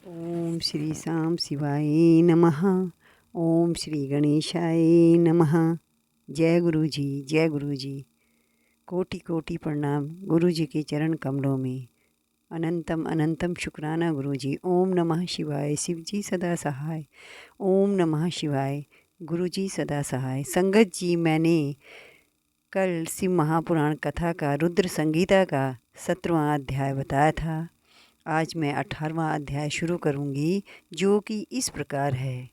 ओम श्री साम शिवाय नमः। ओम श्री गणेशाय नमः। जय गुरु जी, जय गुरु जी। कोटि कोटि प्रणाम गुरु जी के चरण कमलों में। अनंतम अनंतम शुक्राना गुरु जी। ओम नमः शिवाय। शिव जी सदा सहाय। ओम नमः शिवाय। गुरु जी सदा सहाय। संगत जी, मैंने कल शिव महापुराण कथा का रुद्र संगीता का 17वां अध्याय बताया था। आज मैं 18वां अध्याय शुरू करूंगी, जो कि इस प्रकार है।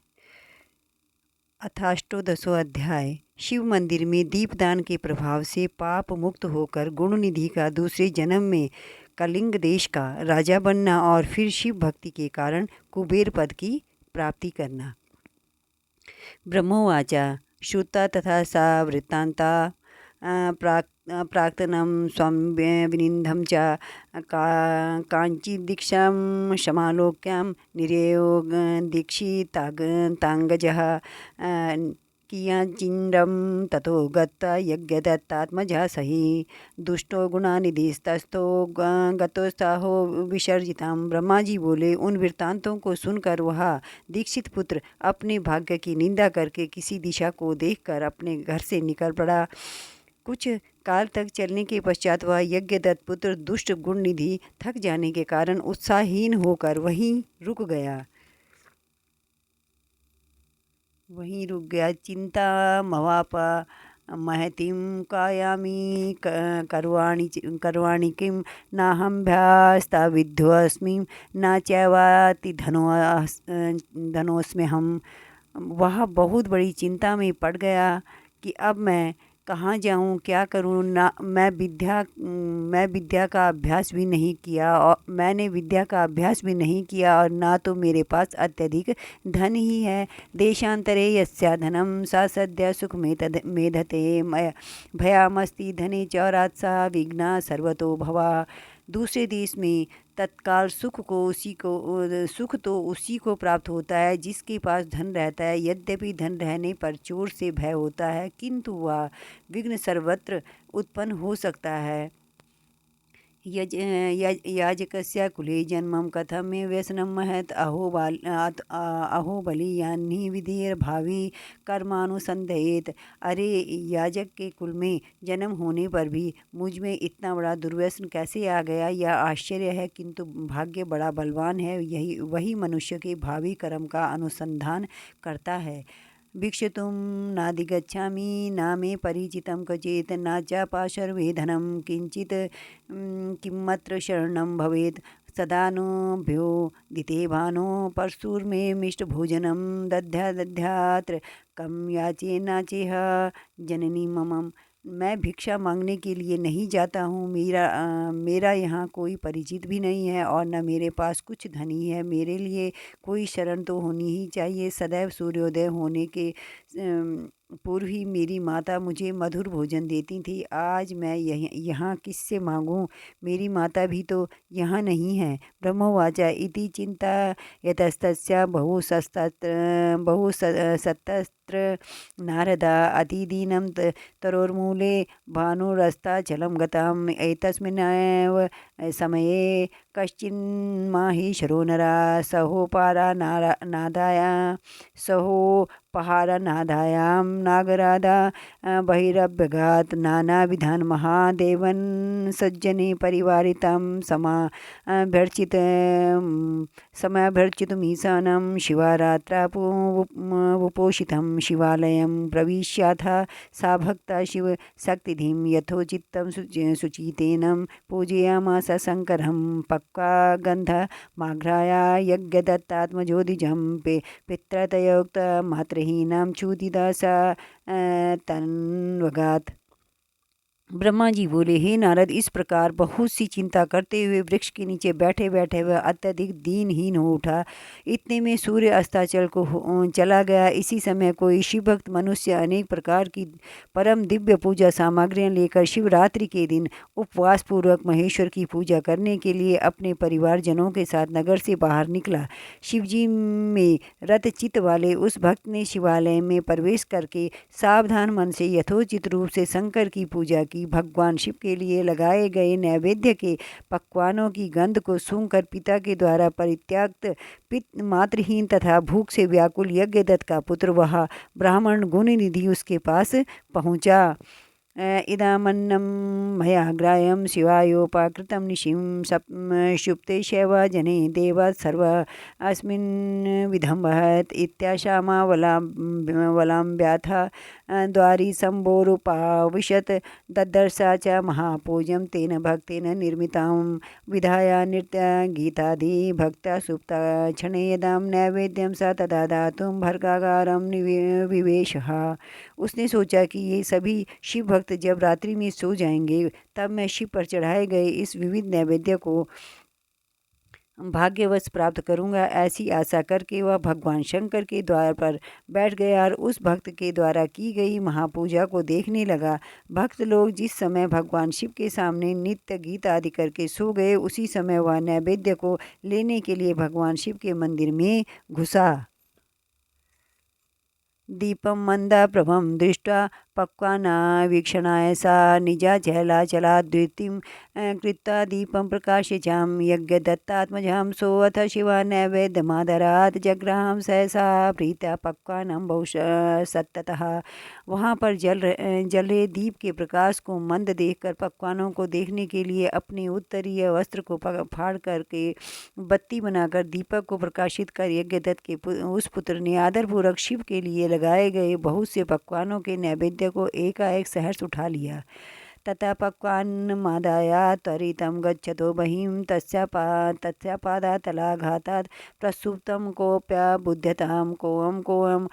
अथाष्टोदशो अध्याय। शिव मंदिर में दीपदान के प्रभाव से पाप मुक्त होकर गुणनिधि का दूसरे जन्म में कलिंग देश का राजा बनना और फिर शिव भक्ति के कारण कुबेर पद की प्राप्ति करना। ब्रह्मोवाचा श्रुता तथा सा वृत्तांता प्राक्तनं स्वं विनिन्दं च काञ्चिदीक्षां समालोक्यां निरेयो दीक्षिताङ्गजः कियाचिण्डं ततो गत्वा यज्ञदत्तात्मजः सहि दुष्टो गुणानिधिस्तस्थो गतोस्ताहो विसर्जितां। ब्रह्मा जी बोले, उन वृत्तांतों को सुनकर वह दीक्षित पुत्र अपने भाग्य की निंदा करके किसी दिशा को देखकर अपने घर से निकल पड़ा। कुछ काल तक चलने के पश्चात वह यज्ञदत्त पुत्र दुष्ट गुणनिधि थक जाने के कारण उत्साहहीन होकर वहीं रुक गया। चिंता मवाप महतीं कायामि करवाणि किं नाहम्भ्यास्ताविद्धोऽस्मि न चैवाति धनोऽस्म्यहम्। वह बहुत बड़ी चिंता में पड़ गया कि अब मैं कहाँ जाऊँ, क्या करूँ। ना मैंने विद्या का अभ्यास भी नहीं किया और ना तो मेरे पास अत्यधिक धन ही है। देशांतरे यस्या धनम सा सद्य सुख मेधते भयामस्ति धने च रात्सा विघ्ना सर्वतो भवा। दूसरे देश में तत्काल सुख तो उसी को प्राप्त होता है जिसके पास धन रहता है। यद्यपि धन रहने पर चोर से भय होता है, किंतु वह विघ्न सर्वत्र उत्पन्न हो सकता है। याजकस्य कुले जन्मं कथं मे व्यसनं महत् अहो बलीयान्हि विधिर्भावी कर्मानुसंधयेत। अरे, याजक के कुल में जन्म होने पर भी मुझ में इतना बड़ा दुर्व्यसन कैसे आ गया, यह आश्चर्य है। किंतु भाग्य बड़ा बलवान है, वही मनुष्य के भावी कर्म का अनुसंधान करता है। भिक्षुं नाधिगच्छामि न मे परिचितं क्वचित् न च पाशर्वेधनं किंचित् किमत्र शरणं भवेत्। सदानुभ्यो दिते भानो परशुर्मे मिष्टभोजनं दध्यात्र कं याचे नाचेह जननी मम। मैं भिक्षा मांगने के लिए नहीं जाता हूँ। मेरा यहाँ कोई परिचित भी नहीं है और न मेरे पास कुछ धन ही है। मेरे लिए कोई शरण तो होनी ही चाहिए। सदैव सूर्योदय होने के पूर्व ही मेरी माता मुझे मधुर भोजन देती थी। आज मैं यहाँ किससे मांगूँ? मेरी माता भी तो यहाँ नहीं है। ब्रह्मवाचा इति चिंता यतस्तस्य बहु सतस्त्र नारदा अतिदीनं तरोर्मूले भानुरस्ताचलं गताम्। एतस्मिन्नेव समये कश्चिन्माहेश्वरो नरा सहोपहारनादायां नागराधा बहिरभ्यगात् नानाविधान् महादेवन् सज्जने परिवारितं समभ्यर्चितुमीशानं शिवारात्रावुपोषितं शिवालयं प्रविश्याथ सा भक्ता शिवशक्तिधिं यथोचित्तं शुचितेनं पूजयामास शङ्करं पक्वा गन्धमाघ्राया यज्ञदत्तात्मजोदिजं पित्रतयोक्त मातृहीनां क्षुदिदासा तन्वगात्। ब्रह्मा जी बोले, हे नारद, इस प्रकार बहुत सी चिंता करते हुए वृक्ष के नीचे बैठे बैठे वह अत्यधिक दीनहीन हो उठा। इतने में सूर्य अस्ताचल को चला गया। इसी समय कोई शिवभक्त मनुष्य अनेक प्रकार की परम दिव्य पूजा सामग्रियां लेकर शिवरात्रि के दिन उपवास पूर्वक महेश्वर की पूजा करने के लिए अपने परिवारजनों के साथ नगर से बाहर निकला। शिवजी में रत चित्त वाले उस भक्त ने शिवालय में प्रवेश करके सावधान मन से यथोचित रूप से शंकर की पूजा की। कि भगवान शिव के लिए लगाए गए नैवेद्य के पकवानों की गंध को सूंघकर पिता के द्वारा परित्यक्त पित मातृहीन तथा भूख से व्याकुल यज्ञदत्त का पुत्र वह ब्राह्मण गुणनिधि उसके पास पहुँचा। इदमन्नं मया ग्राह्यं शिवायोपाकृतं निशिं शुप्ते शैवजने देवाः सर्व अस्मिन् विधं वहत् इत्याशामावलाम्ब्याथा द्वारि सम्भोरुपाविशत् ददर्शा च महापूज्यं तेन भक्तेन निर्मितां विधाय नृत्यगीतादिभक्त्या सुप्ता क्षणे यदा नैवेद्यं स तदा दातुं भर्गागारं विवेशः। उसने सोचा कि ये सभी शिव भक्त जब रात्रि में सो जाएंगे तब मैं शिव पर चढ़ाए गए इस विविध नैवेद्य को भाग्यवश प्राप्त करूंगा। ऐसी आशा करके वह भगवान शंकर के द्वार पर बैठ गया और उस भक्त के द्वारा की गई महापूजा को देखने लगा। भक्त लोग जिस समय भगवान शिव के सामने नित्य गीत आदि करके सो गए उसी समय वह नैवेद्य को लेने के लिए भगवान शिव के मंदिर में घुसा। दीपं मन्दाप्रभं दृष्ट्वा पक्वान्नावीक्षणाय सा निजाचलाचलाद्युतिं कृत्वा दीपं प्रकाश्यजां यज्ञदत्तात्मजां सोऽथ शिवा नैवेद्यमादरात् जग्राहं सहसा प्रीत्या पक्वान्नं बहुशस्ततः। वहाँ पर जले दीप के प्रकाश को मंद देखकर पकवानों को देखने के लिए अपने उत्तरीय वस्त्र को फाड़ करके बत्ती बनाकर दीपक को प्रकाशित कर यज्ञदत्त के उस पुत्र ने आदरपूर्वक शिव के लिए लगाए गए बहुत से पकवानों के नैवेद्य को एकाएक सहर्ष उठा लिया। तथा पक्वान्नमादाय त्वरितं गच्छतो बहिं तस्यापादातलाघातात् प्रसुप्तं कोऽप्यबुध्यतां कोऽहं